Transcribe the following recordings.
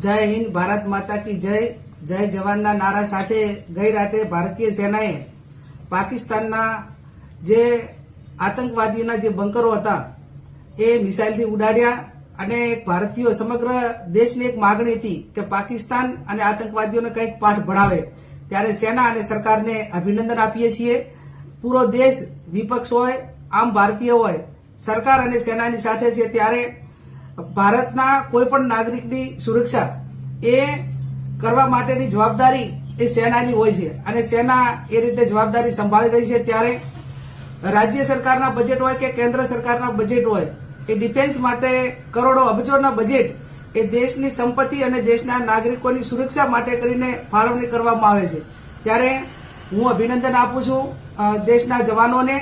જય હિન્દ, ભારત માતા કી જય. જય જવાનના નારા સાથે ગઈ રાતે ભારતીય સેનાએ પાકિસ્તાનના જે આતંકવાદીઓના જે બંકરો હતા એ મિસાઇલથી ઉડાડ્યા અને ભારતીયો સમગ્ર દેશની એક માગણી હતી કે પાકિસ્તાન અને આતંકવાદીઓને કંઈક પાઠ ભણાવે. ત્યારે સેના અને સરકારને અભિનંદન આપીએ છીએ. પૂરો દેશ, વિપક્ષ હોય, આમ ભારતીય હોય, સરકાર અને સેનાની સાથે છે. ત્યારે ભારતના કોઈ પણ નાગરિકની સુરક્ષા એ કરવા માટેની જવાબદારી એ સેનાની હોય છે અને સેના એ રીતે જવાબદારી સંભાળી રહી છે. ત્યારે રાજ્ય સરકારના બજેટ હોય કે કેન્દ્ર સરકારના બજેટ હોય, એ ડિફેન્સ માટે કરોડો અબજોના બજેટ એ દેશની સંપત્તિ અને દેશના નાગરિકોની સુરક્ષા માટે કરીને ફાળવણી કરવામાં આવે છે. ત્યારે હું અભિનંદન આપું છું દેશના જવાનોને.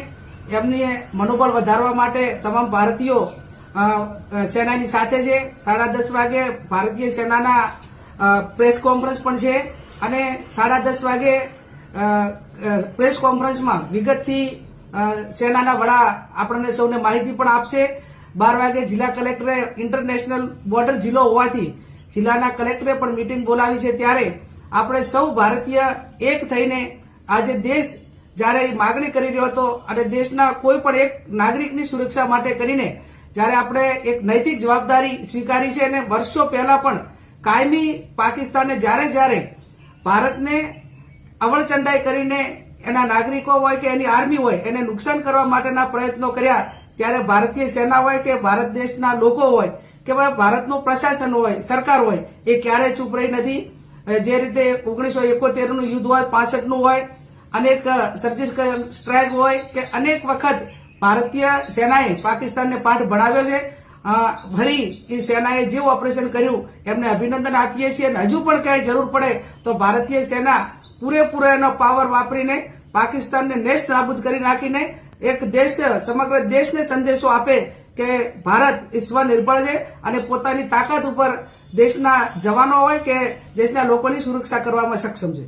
એમની મનોબળ વધારવા માટે તમામ ભારતીયો સેનાની સાથે છે. 10:30 વાગે ભારતીય સેનાના પ્રેસ કોન્ફરન્સ પણ છે અને 10:30 વાગે પ્રેસ કોન્ફરન્સમાં વિગતથી સેનાના વડા આપણને સૌને માહિતી પણ આપશે. 12 વાગે જિલ્લા કલેક્ટરે ઇન્ટરનેશનલ બોર્ડર જિલ્લો હોવાથી જિલ્લાના કલેક્ટરે પણ મીટિંગ બોલાવી છે. ત્યારે આપણે સૌ ભારતીય એક થઈને આજે દેશ જ્યારે માગણી કરી રહ્યો હતો અને દેશના કોઈ પણ એક નાગરિકની સુરક્ષા માટે કરીને જ્યારે આપણે એક નૈતિક જવાબદારી સ્વીકારી છે અને વર્ષો પહેલા પણ કાયમી પાકિસ્તાને જ્યારે ભારતને અવળચંડાઈ કરીને એના નાગરિકો હોય કે એની આર્મી હોય એને નુકસાન કરવા માટેના પ્રયત્નો કર્યા, ત્યારે ભારતીય સેના હોય કે ભારત દેશના લોકો હોય કે ભારતનું પ્રશાસન હોય, સરકાર હોય, એ ક્યારેય ચૂપ રહી નથી. જે રીતે 1971નું યુદ્ધ હોય, 65નું હોય, અનેક સર્જિકલ સ્ટ્રાઇક હોય કે અનેક વખત ભારતીય સેનાએ પાકિસ્તાનને પાઠ ભણાવ્યો છે. ફરી એ સેનાએ જે ઓપરેશન કર્યું એમને અભિનંદન આપીએ છીએ અને હજુ પણ ક્યાંય જરૂર પડે તો ભારતીય સેના પૂરેપૂરો એનો પાવર વાપરીને પાકિસ્તાનને નેસ્ત નાબૂદ કરી નાખીને એક દેશ, સમગ્ર દેશને સંદેશો આપે કે ભારત એ સ્વનિર્ભર છે અને પોતાની તાકાત ઉપર દેશના જવાનો હોય કે દેશના લોકોની સુરક્ષા કરવામાં સક્ષમ છે.